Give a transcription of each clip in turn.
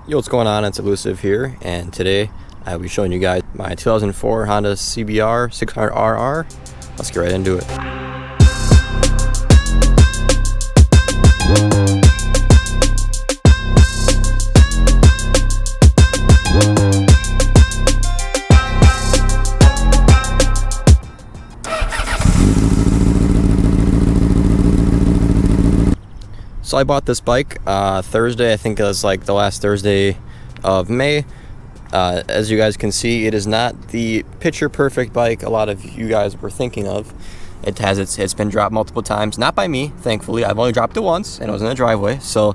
Yo, what's going on? It's Illusive here, and today I'll be showing you guys my 2004 Honda CBR 600RR. Let's get right into it. So I bought this bike Thursday. I think it was like the last Thursday of May. As you guys can see, it is not the picture perfect bike a lot of you guys were thinking of. It's been dropped multiple times, not by me, thankfully. I've only dropped it once, and it was in the driveway. So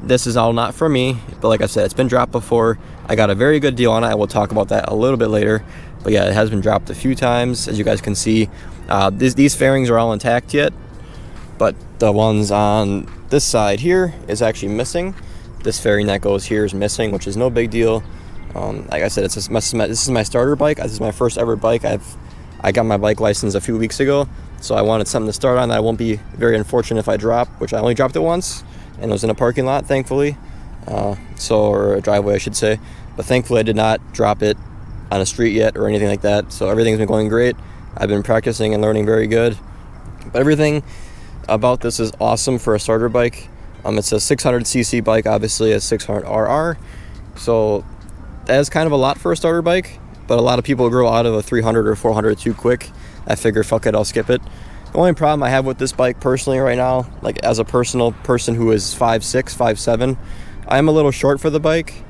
this is all not for me. But like I said, it's been dropped before. I got a very good deal on it. I will talk about that a little bit later. But yeah, it has been dropped a few times, as you guys can see. These fairings are all intact yet, but the ones on this side here is actually missing. This fairing that goes here is missing, which is no big deal. Like I said, this is my starter bike. This is my first ever bike. I got my bike license a few weeks ago, so I wanted something to start on that I won't be very unfortunate if I drop, which I only dropped it once, and it was in a parking lot, thankfully. Or a driveway, I should say. But thankfully, I did not drop it on a street yet or anything like that. So everything's been going great. I've been practicing and learning very good. But everything about this is awesome for a starter bike. It's a 600cc bike, obviously a 600RR, so that is kind of a lot for a starter bike, but a lot of people grow out of a 300 or 400 too quick. I figured, fuck it, I'll skip it. The only problem I have with this bike personally right now, like as a personal person who is 5'6", 5'7", I am a little short for the bike.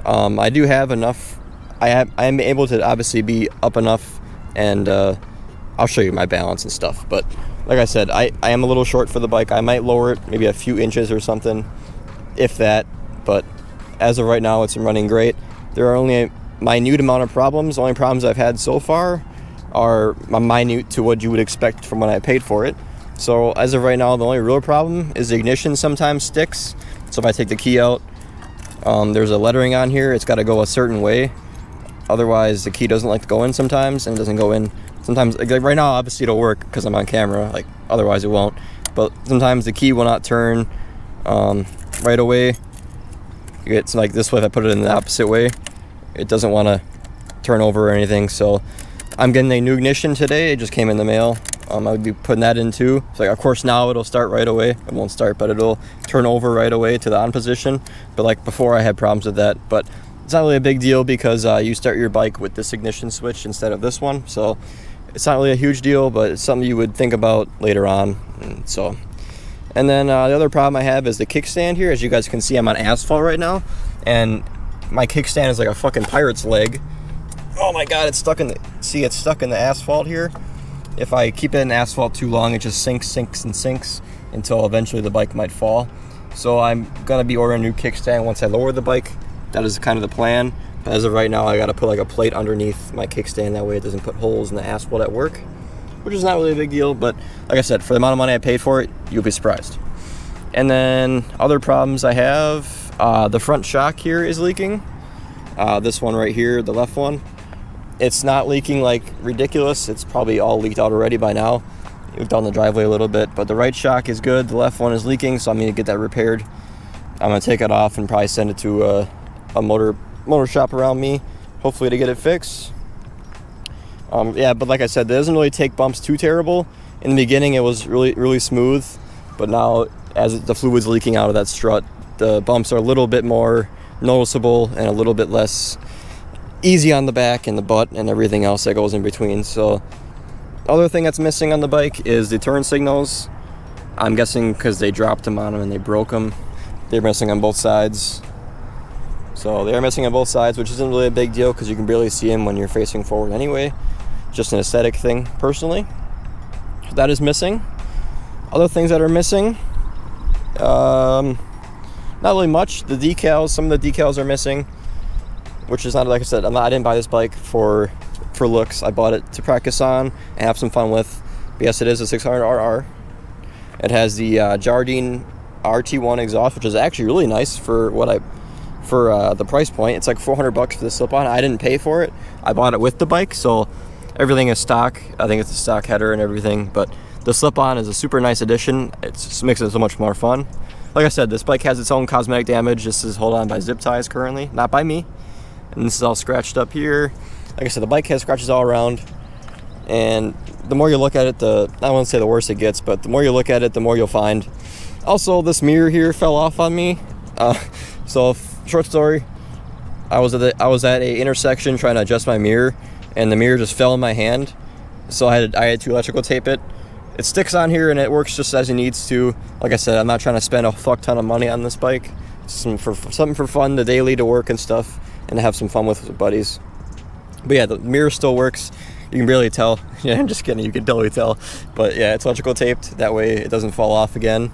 I do have enough, I am able to obviously be up enough, and I'll show you my balance and stuff, but like I said, I am a little short for the bike. I might lower it maybe a few inches or something, if that, but as of right now, it's been running great. There are only a minute amount of problems. The only problems I've had so far are minute to what you would expect from when I paid for it. So as of right now, the only real problem is the ignition sometimes sticks. So if I take the key out, there's a lettering on here. It's got to go a certain way. Otherwise, the key doesn't like to go in sometimes, and it doesn't go in. Sometimes, like right now, obviously it'll work because I'm on camera, like otherwise it won't. But sometimes the key will not turn right away. It's like this way, if I put it in the opposite way, it doesn't want to turn over or anything. So I'm getting a new ignition today. It just came in the mail. I'll be putting that in too. So like, of course, now it'll start right away. It won't start, but it'll turn over right away to the on position. But like before, I had problems with that. But it's not really a big deal because you start your bike with this ignition switch instead of this one. So it's not really a huge deal, but it's something you would think about later on. And then the other problem I have is the kickstand here. As you guys can see, I'm on asphalt right now, and my kickstand is like a fucking pirate's leg. Oh my god, it's stuck in the asphalt here. If I keep it in asphalt too long, it just sinks until eventually the bike might fall. So I'm gonna be ordering a new kickstand once I lower the bike. That is kind of the plan. But as of right now, I gotta put like a plate underneath my kickstand, that way it doesn't put holes in the asphalt at work, which is not really a big deal, but like I said, for the amount of money I paid for it, you'll be surprised. And then other problems I have, the front shock here is leaking. This one right here, the left one, it's not leaking like ridiculous. It's probably all leaked out already by now. It down the driveway a little bit, but the right shock is good. The left one is leaking, so I'm gonna get that repaired. I'm gonna take it off and probably send it to a motor shop around me, hopefully, to get it fixed. Yeah, but like I said, it doesn't really take bumps too terrible. In the beginning, it was really smooth, but now as the fluid's leaking out of that strut, the bumps are a little bit more noticeable and a little bit less easy on the back and the butt and everything else that goes in between. So other thing that's missing on the bike is the turn signals. I'm guessing because they dropped them on them and they broke them. They're missing on both sides. So they are missing on both sides, which isn't really a big deal because you can barely see them when you're facing forward anyway. Just an aesthetic thing, personally. So that is missing. Other things that are missing, not really much. The decals, some of the decals are missing, which is not, like I said, I didn't buy this bike for looks. I bought it to practice on and have some fun with. But yes, it is a 600RR. It has the Jardine RT1 exhaust, which is actually really nice for the price point. It's like $400 for the slip-on. I didn't pay for it. I bought it with the bike, so everything is stock. I think it's a stock header and everything, but the slip-on is a super nice addition. It just makes it so much more fun. like I said, this bike has its own cosmetic damage. This is held on by zip ties currently, not by me. And this is all scratched up here. Like I said, the bike has scratches all around. And the more you look at it, I won't say the worse it gets, but the more you look at it, the more you'll find. Also, this mirror here fell off on me. So short story, I was at a intersection trying to adjust my mirror, and the mirror just fell in my hand. So I had to electrical tape it. It sticks on here and it works just as it needs to. Like I said, I'm not trying to spend a fuck ton of money on this bike. Something for fun, the daily to work and stuff, and to have some fun with buddies. But yeah, the mirror still works. You can barely tell. Yeah, I'm just kidding. You can totally tell. But yeah, it's electrical taped. That way it doesn't fall off again.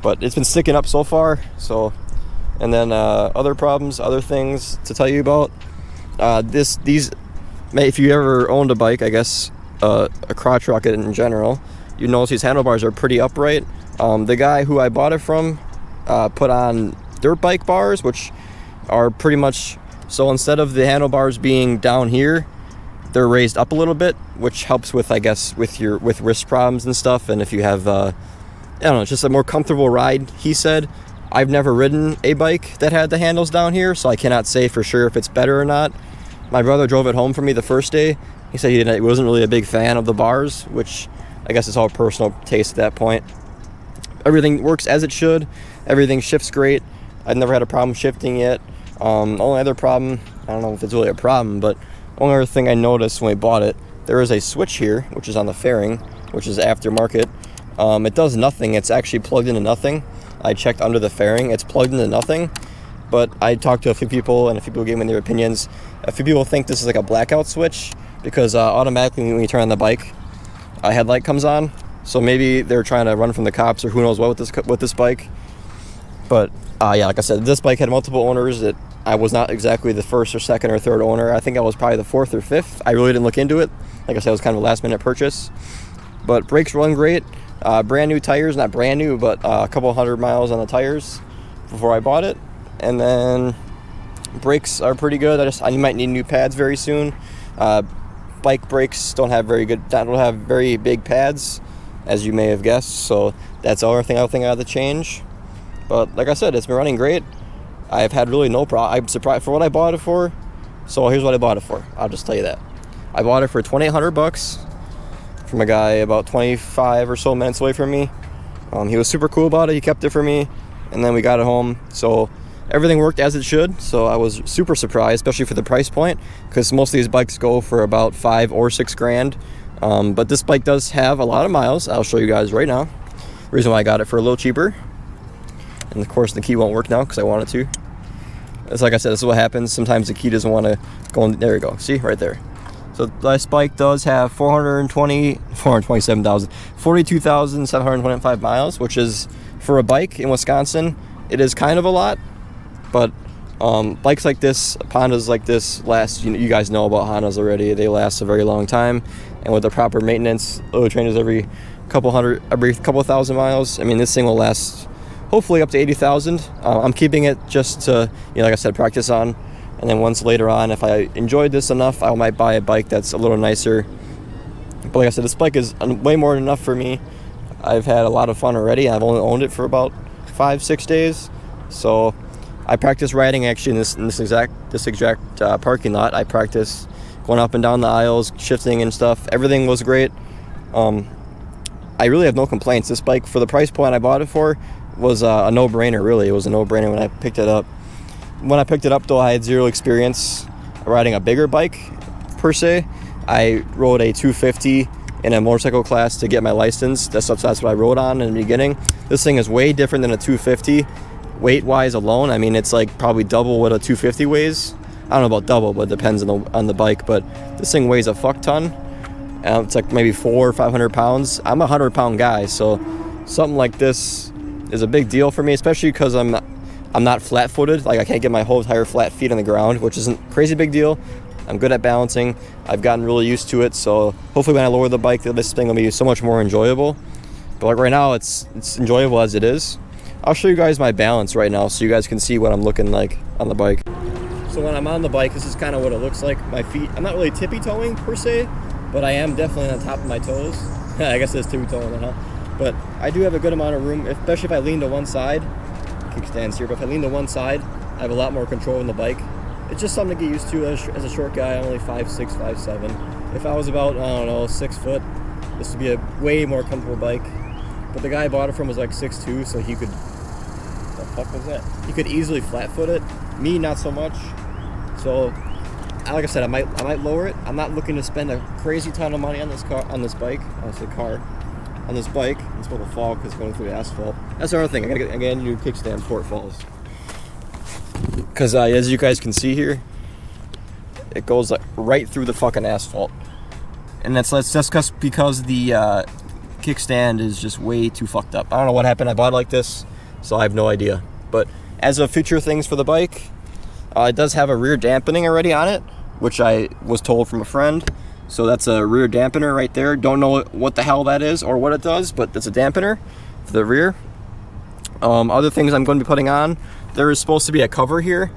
But it's been sticking up so far. So, and then other problems, other things to tell you about. If you ever owned a bike, I guess a crotch rocket in general, you notice these handlebars are pretty upright. The guy who I bought it from put on dirt bike bars, which are pretty much, so instead of the handlebars being down here, they're raised up a little bit, which helps with, I guess, with wrist problems and stuff. And if you have, I don't know, it's just a more comfortable ride, he said. I've never ridden a bike that had the handles down here, so I cannot say for sure if it's better or not. My brother drove it home for me the first day. He said he wasn't really a big fan of the bars, which I guess it's all personal taste at that point. Everything works as it should. Everything shifts great. I've never had a problem shifting yet. Only other problem, I don't know if it's really a problem, but only other thing I noticed when we bought it, there is a switch here, which is on the fairing, which is aftermarket. It does nothing. It's actually plugged into nothing. I checked under the fairing. It's plugged into nothing. But I talked to a few people, and a few people gave me their opinions. A few people think this is like a blackout switch because automatically when you turn on the bike, a headlight comes on. So maybe they're trying to run from the cops or who knows what with this bike. But yeah, like I said, this bike had multiple owners. I was not exactly the first or second or third owner. I think I was probably the fourth or fifth. I really didn't look into it. Like I said, it was kind of a last minute purchase. But brakes run great. Brand new tires, not brand new, but a couple hundred miles on the tires before I bought it. And then brakes are pretty good. I might need new pads very soon. Bike brakes don't have very big pads, as you may have guessed. So that's the other thing I think I have to change. But like I said, it's been running great. I've had really no problem. I'm surprised for what I bought it for. So here's what I bought it for. I'll just tell you that. I bought it for $2,800 from a guy about 25 or so minutes away from me. He was super cool about it. He kept it for me, and then we got it home. So everything worked as it should. So I was super surprised, especially for the price point, because most of these bikes go for about $5,000 or $6,000. But this bike does have a lot of miles. I'll show you guys right now. The reason why I got it for a little cheaper. And of course the key won't work now because I want it to. It's like I said, this is what happens. Sometimes the key doesn't want to go in. There you go. See, right there. So this bike does have 42,725 miles, which is, for a bike in Wisconsin, it is kind of a lot. But bikes like this, Hondas like this last, you guys know about Hondas already. They last a very long time. And with the proper maintenance, oil changes every couple thousand miles. I mean, this thing will last hopefully up to 80,000. I'm keeping it just to, like I said, practice on. And then once later on, if I enjoyed this enough, I might buy a bike that's a little nicer. But like I said, this bike is way more than enough for me. I've had a lot of fun already. I've only owned it for about 5-6 days. So I practice riding actually in this exact parking lot. I practice going up and down the aisles, shifting and stuff. Everything was great. I really have no complaints. This bike, for the price point I bought it for, was a no-brainer, really. It was a no-brainer when I picked it up. When I picked it up, though, I had zero experience riding a bigger bike, per se. I rode a 250 in a motorcycle class to get my license. That's what I rode on in the beginning. This thing is way different than a 250, weight-wise alone. I mean, it's like probably double what a 250 weighs. I don't know about double, but it depends on the bike. But this thing weighs a fuck ton. It's like maybe 400 or 500 pounds. I'm a 100-pound guy, so something like this is a big deal for me, especially because I'm not flat-footed. Like, I can't get my whole entire flat feet on the ground, which isn't a crazy big deal. I'm good at balancing. I've gotten really used to it, so hopefully when I lower the bike, this thing will be so much more enjoyable. But like right now, it's enjoyable as it is. I'll show you guys my balance right now so you guys can see what I'm looking like on the bike. So when I'm on the bike, this is kind of what it looks like. My feet, I'm not really tippy-toeing per se, but I am definitely on top of my toes. I guess it's tippy-toeing, huh? But I do have a good amount of room, especially if I lean to one side. Kickstands here, but if I lean to one side, I have a lot more control in the bike. It's just something to get used to as a short guy. I'm only 5'6", 5'7". If I was about, I don't know, 6 foot, this would be a way more comfortable bike. But the guy I bought it from was like 6'2", so he could, what the fuck was that? He could easily flat foot it. Me, not so much. So, like I said, I might lower it. I'm not looking to spend a crazy ton of money on this bike. I said car. On this bike. It's supposed to fall because it's going through the asphalt. That's the other thing. I gotta get a new kickstand before it falls. Because as you guys can see here, it goes like right through the fucking asphalt. And that's just because the kickstand is just way too fucked up. I don't know what happened. I bought it like this, so I have no idea. But as of future things for the bike, it does have a rear dampening already on it, which I was told from a friend. So that's a rear dampener right there. Don't know what the hell that is or what it does, but it's a dampener for the rear. Other things I'm going to be putting on, there is supposed to be a cover here,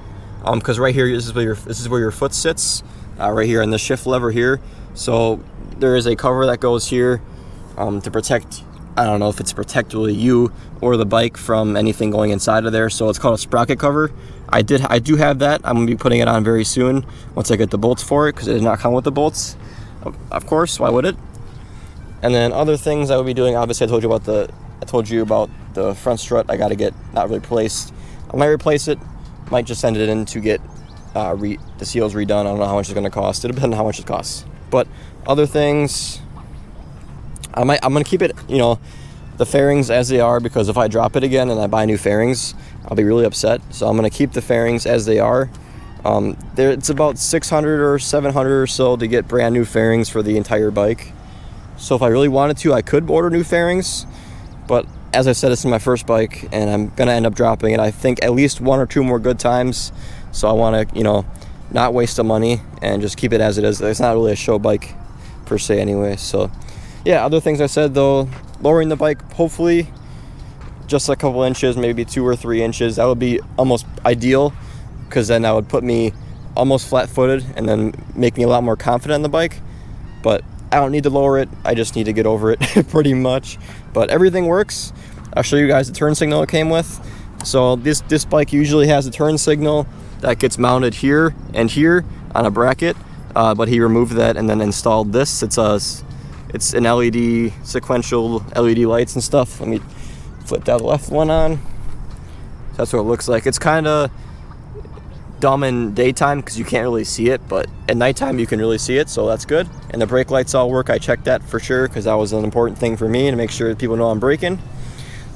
because right here, this is where your foot sits, right here on the shift lever here. So there is a cover that goes here to protect, I don't know if it's protectively you or the bike from anything going inside of there. So it's called a sprocket cover. I do have that. I'm going to be putting it on very soon once I get the bolts for it, because it does not come with the bolts. Of course, why would it? And then other things I would be doing, obviously I told you about the front strut. I got to get not really replaced. I might replace it, might just send it in to get the seals redone. I don't know how much it's going to cost. It'll depend on how much it costs. But other things, I'm going to keep it, the fairings as they are, because if I drop it again and I buy new fairings, I'll be really upset. So I'm going to keep the fairings as they are. It's about 600 or 700 or so to get brand new fairings for the entire bike. So if I really wanted to, I could order new fairings. But as I said, this is my first bike, and I'm going to end up dropping it, I think, at least 1 or 2 more good times. So I want to, not waste the money and just keep it as it is. It's not really a show bike per se anyway. So yeah, other things I said though, lowering the bike, hopefully just a couple inches, maybe 2 or 3 inches. That would be almost ideal, because then that would put me almost flat-footed and then make me a lot more confident on the bike. But I don't need to lower it. I just need to get over it pretty much. But everything works. I'll show you guys the turn signal it came with. So this bike usually has a turn signal that gets mounted here and here on a bracket, but he removed that and then installed this. It's an LED, sequential LED lights and stuff. Let me flip that left one on. That's what it looks like. It's kind of dumb in daytime because you can't really see it, but at nighttime you can really see it, so that's good. And the brake lights all work. I checked that for sure because that was an important thing for me to make sure that people know I'm braking.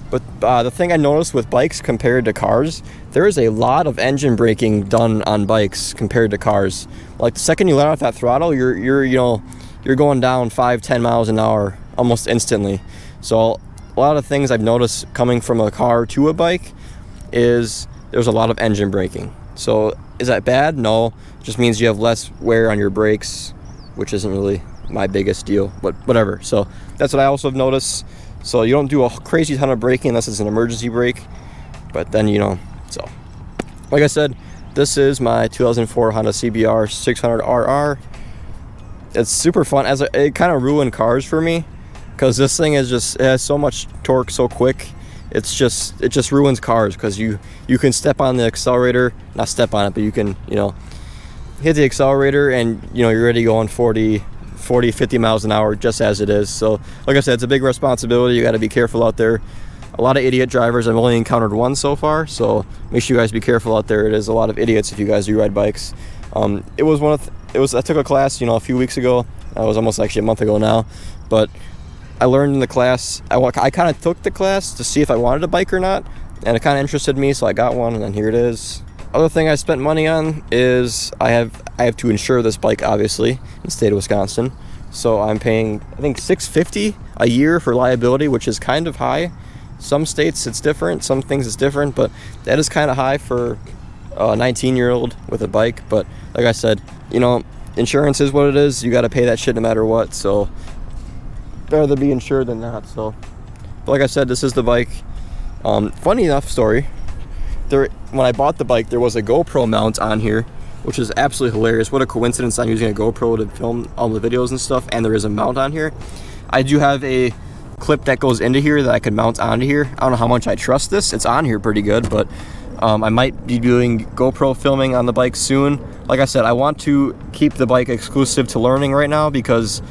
But the thing I noticed with bikes compared to cars, there is a lot of engine braking done on bikes compared to cars. Like the second you let off that throttle, you're going down 5-10 miles an hour almost instantly. So a lot of things I've noticed coming from a car to a bike is there's a lot of engine braking. So is that bad? No, it just means you have less wear on your brakes, which isn't really my biggest deal, but whatever. So that's what I also have noticed. So you don't do a crazy ton of braking unless it's an emergency brake, but then so like I said, this is my 2004 Honda CBR 600RR. It's super fun. It kind of ruined cars for me because this thing it has so much torque so quick. It just ruins cars because you can step on the accelerator, not step on it, but you can hit the accelerator and you're already going 40, 50 miles an hour just as it is. So like I said, it's a big responsibility. You got to be careful out there. A lot of idiot drivers. I've only encountered one so far, so make sure you guys be careful out there. It is a lot of idiots if you guys do ride bikes. I took a class a few weeks ago. It was almost actually a month ago now, but I learned in the class. I kind of took the class to see if I wanted a bike or not, and it kind of interested me, so I got one, and then here it is. Other thing I spent money on is I have to insure this bike, obviously, in the state of Wisconsin. So I'm paying, I think, $650 a year for liability, which is kind of high. Some states it's different, some things it's different, but that is kind of high for a 19-year-old with a bike. But like I said, insurance is what it is. You got to pay that shit no matter what. So better to be insured than not. So, but like I said, this is the bike. Funny enough story. When I bought the bike, there was a GoPro mount on here, which is absolutely hilarious. What a coincidence! I'm using a GoPro to film all the videos and stuff, and there is a mount on here. I do have a clip that goes into here that I could mount onto here. I don't know how much I trust this. It's on here pretty good, but I might be doing GoPro filming on the bike soon. Like I said, I want to keep the bike exclusive to learning right now, because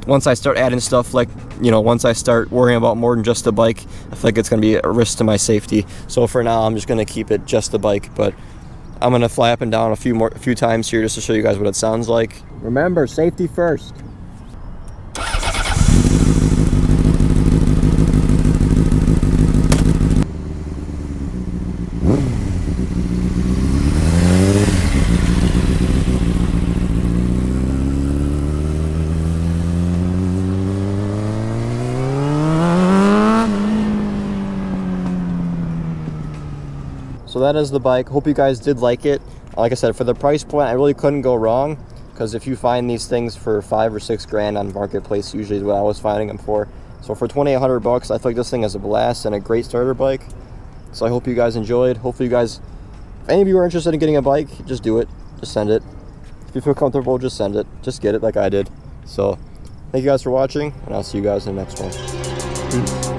once I start adding stuff, like, you know, once I start worrying about more than just the bike, I feel like it's going to be a risk to my safety. So for now, I'm just going to keep it just the bike, but I'm going to fly up and down a few times here just to show you guys what it sounds like. Remember, safety first. So that is the bike. Hope you guys did like it. Like I said, for the price point, I really couldn't go wrong, because if you find these things for 5 or 6 grand on Marketplace, usually is what I was finding them for. So for 2,800 bucks, I feel like this thing is a blast and a great starter bike. So I hope you guys enjoyed. Hopefully you guys, if any of you are interested in getting a bike, just do it. Just send it. If you feel comfortable, just send it. Just get it like I did. So thank you guys for watching, and I'll see you guys in the next one. Peace.